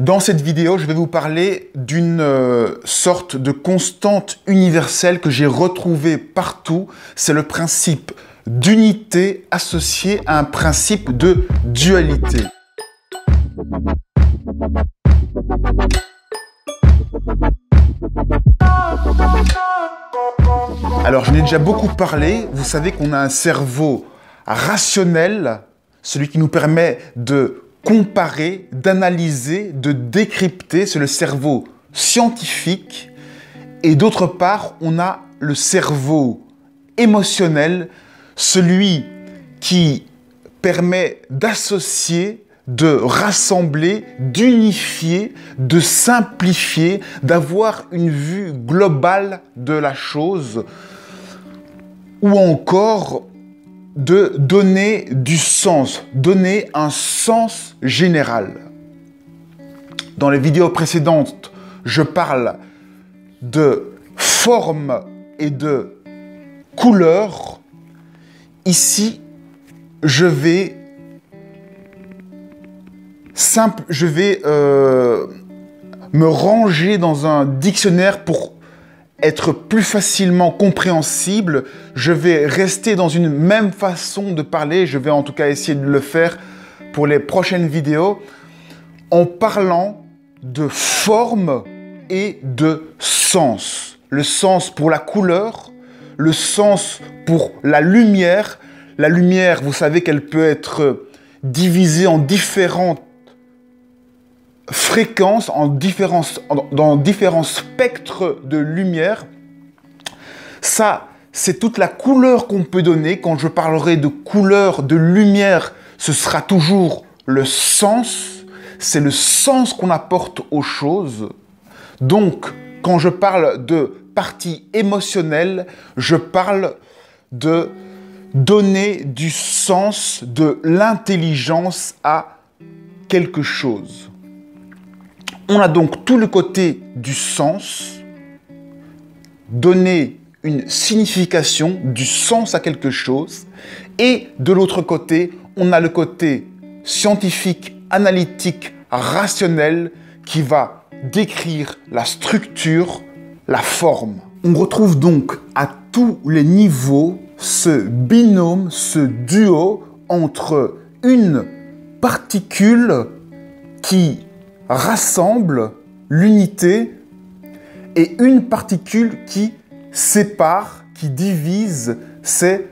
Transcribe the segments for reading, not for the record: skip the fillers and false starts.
Dans cette vidéo, je vais vous parler d'une sorte de constante universelle que j'ai retrouvée partout. C'est le principe d'unité associé à un principe de dualité. Alors, j'en ai déjà beaucoup parlé. Vous savez qu'on a un cerveau rationnel, celui qui nous permet de comparer, d'analyser, de décrypter. C'est le cerveau scientifique. Et d'autre part, on a le cerveau émotionnel, celui qui permet d'associer, de rassembler, d'unifier, de simplifier, d'avoir une vue globale de la chose, ou encore de donner du sens, donner un sens général. Dans les vidéos précédentes, je parle de forme et de couleur. Ici, je vais me ranger dans un dictionnaire pour être plus facilement compréhensible. Je vais rester dans une même façon de parler. Je vais en tout cas essayer de le faire pour les prochaines vidéos en parlant de forme et de sens. Le sens pour la couleur, le sens pour la lumière. La lumière, vous savez qu'elle peut être divisée en différentes fréquences, dans différents spectres de lumière. Ça, c'est toute la couleur qu'on peut donner. Quand je parlerai de couleur, de lumière, ce sera toujours le sens. C'est le sens qu'on apporte aux choses. Donc, quand je parle de partie émotionnelle, je parle de donner du sens, de l'intelligence à quelque chose. On a donc tout le côté du sens, donner une signification, du sens à quelque chose, et de l'autre côté, on a le côté scientifique, analytique, rationnel, qui va décrire la structure, la forme. On retrouve donc à tous les niveaux ce binôme, ce duo entre une particule qui rassemble l'unité et une particule qui sépare, qui divise, c'est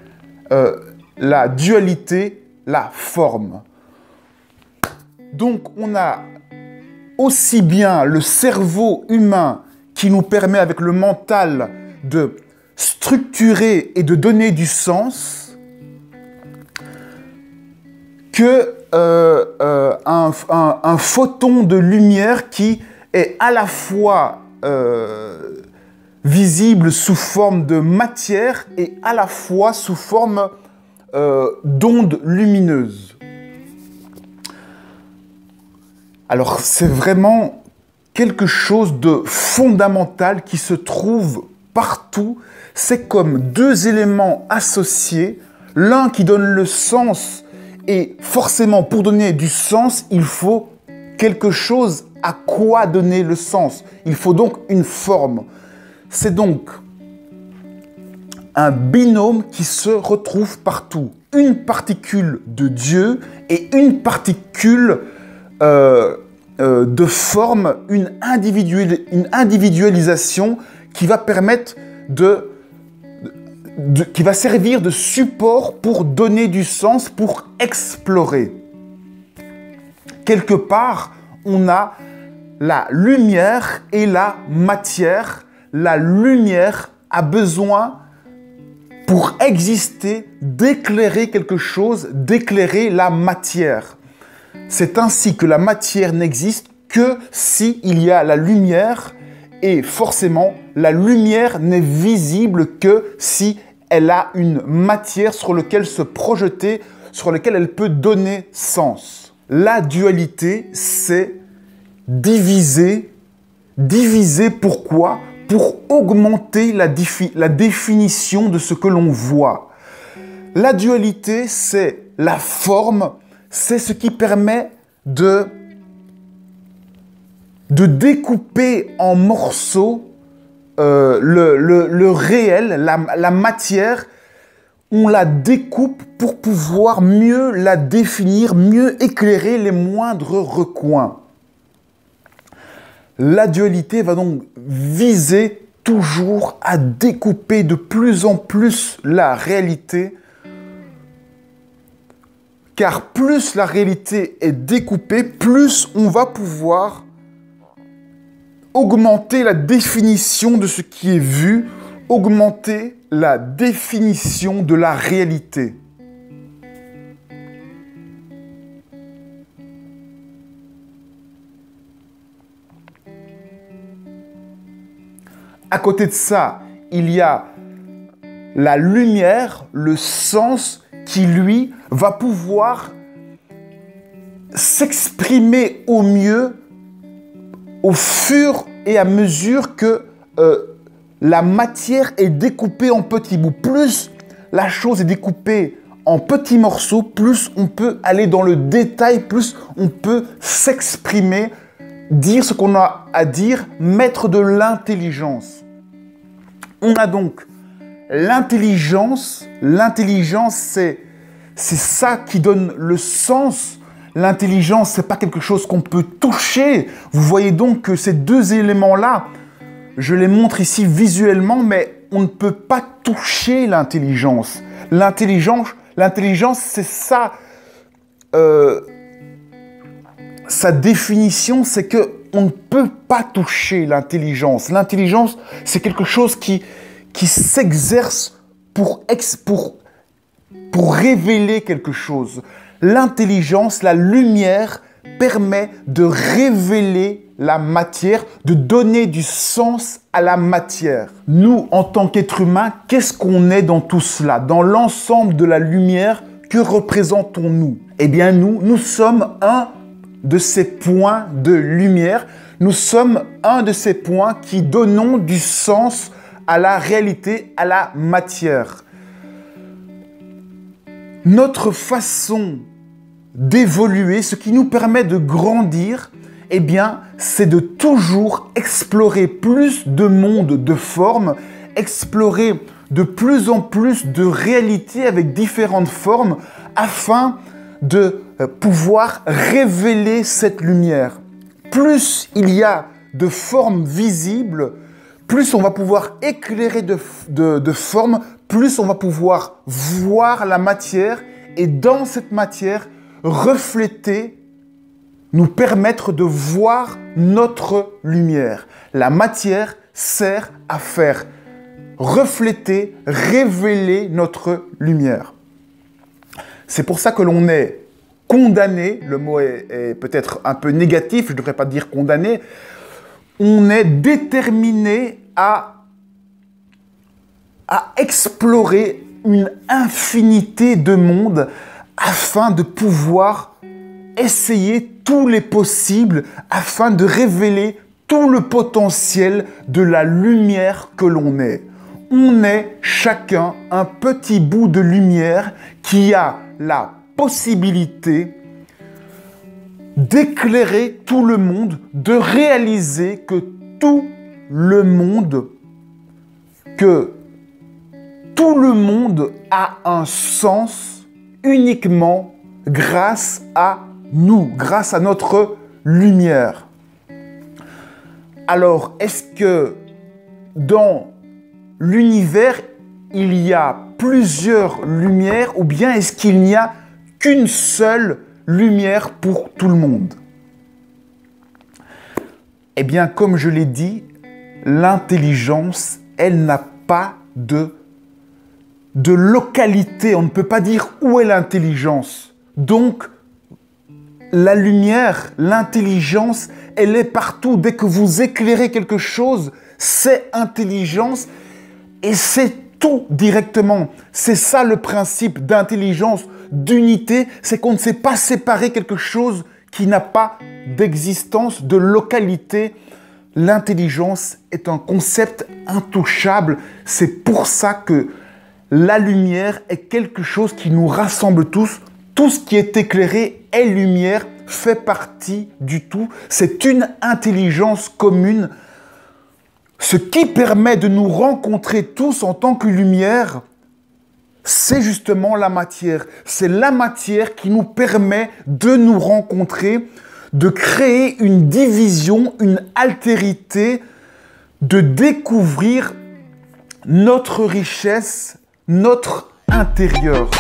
la dualité, la forme. Donc on a aussi bien le cerveau humain qui nous permet avec le mental de structurer et de donner du sens que un photon de lumière qui est à la fois visible sous forme de matière et à la fois sous forme d'ondes lumineuses. Alors c'est vraiment quelque chose de fondamental qui se trouve partout. C'est comme deux éléments associés, l'un qui donne le sens. Et forcément, pour donner du sens, il faut quelque chose à quoi donner le sens. Il faut donc une forme. C'est donc un binôme qui se retrouve partout. Une particule de Dieu et une particule de forme, une individualisation qui va permettre qui va servir de support pour donner du sens, pour explorer. Quelque part, on a la lumière et la matière. La lumière a besoin, pour exister, d'éclairer quelque chose, d'éclairer la matière. C'est ainsi que la matière n'existe que s'il y a la lumière, et forcément, la lumière n'est visible que si elle a une matière sur laquelle se projeter, sur laquelle elle peut donner sens. La dualité, c'est diviser. Diviser pourquoi ? Pour augmenter la définition de ce que l'on voit. La dualité, c'est la forme, c'est ce qui permet de de découper en morceaux le réel, la matière. On la découpe pour pouvoir mieux la définir, mieux éclairer les moindres recoins. La dualité va donc viser toujours à découper de plus en plus la réalité, car plus la réalité est découpée, plus on va pouvoir augmenter la définition de ce qui est vu, augmenter la définition de la réalité. À côté de ça, il y a la lumière, le sens qui, lui, va pouvoir s'exprimer au mieux au fur et à mesure que la matière est découpée en petits bouts. Plus la chose est découpée en petits morceaux, plus on peut aller dans le détail, plus on peut s'exprimer, dire ce qu'on a à dire, mettre de l'intelligence. On a donc l'intelligence. L'intelligence, c'est ça qui donne le sens. L'intelligence, ce n'est pas quelque chose qu'on peut toucher. Vous voyez donc que ces deux éléments-là, je les montre ici visuellement, mais on ne peut pas toucher l'intelligence. L'intelligence, c'est ça. Sa définition, c'est que on ne peut pas toucher l'intelligence. L'intelligence, c'est quelque chose qui s'exerce pour révéler quelque chose. L'intelligence, la lumière, permet de révéler la matière, de donner du sens à la matière. Nous, en tant qu'êtres humains, qu'est-ce qu'on est dans tout cela? Dans l'ensemble de la lumière, que représentons-nous? Eh bien, nous sommes un de ces points de lumière. Nous sommes un de ces points qui donnons du sens à la réalité, à la matière. Notre façon d'évoluer, ce qui nous permet de grandir, eh bien, c'est de toujours explorer plus de mondes, de formes, explorer de plus en plus de réalités avec différentes formes afin de pouvoir révéler cette lumière. Plus il y a de formes visibles, plus on va pouvoir éclairer de formes, plus on va pouvoir voir la matière et dans cette matière, refléter, nous permettre de voir notre lumière. La matière sert à faire refléter, révéler notre lumière. C'est pour ça que l'on est condamné, le mot est peut-être un peu négatif, je ne devrais pas dire condamné, on est déterminé à explorer une infinité de mondes afin de pouvoir essayer tous les possibles, afin de révéler tout le potentiel de la lumière que l'on est. On est chacun un petit bout de lumière qui a la possibilité d'éclairer tout le monde, de réaliser que tout le monde a un sens uniquement grâce à nous, grâce à notre lumière. Alors, est-ce que dans l'univers, il y a plusieurs lumières ou bien est-ce qu'il n'y a qu'une seule lumière pour tout le monde? Eh bien, comme je l'ai dit, l'intelligence, elle n'a pas de localité. On ne peut pas dire où est l'intelligence. Donc, la lumière, l'intelligence, elle est partout. Dès que vous éclairez quelque chose, c'est intelligence et c'est tout directement. C'est ça le principe d'intelligence, d'unité, c'est qu'on ne sait pas séparer quelque chose qui n'a pas d'existence, de localité. L'intelligence est un concept intouchable. C'est pour ça que la lumière est quelque chose qui nous rassemble tous. Tout ce qui est éclairé est lumière. fait partie du tout. C'est une intelligence commune. Ce qui permet de nous rencontrer tous en tant que lumière, c'est justement la matière. C'est la matière qui nous permet de nous rencontrer, de créer une division, une altérité, de découvrir notre richesse, notre intérieur.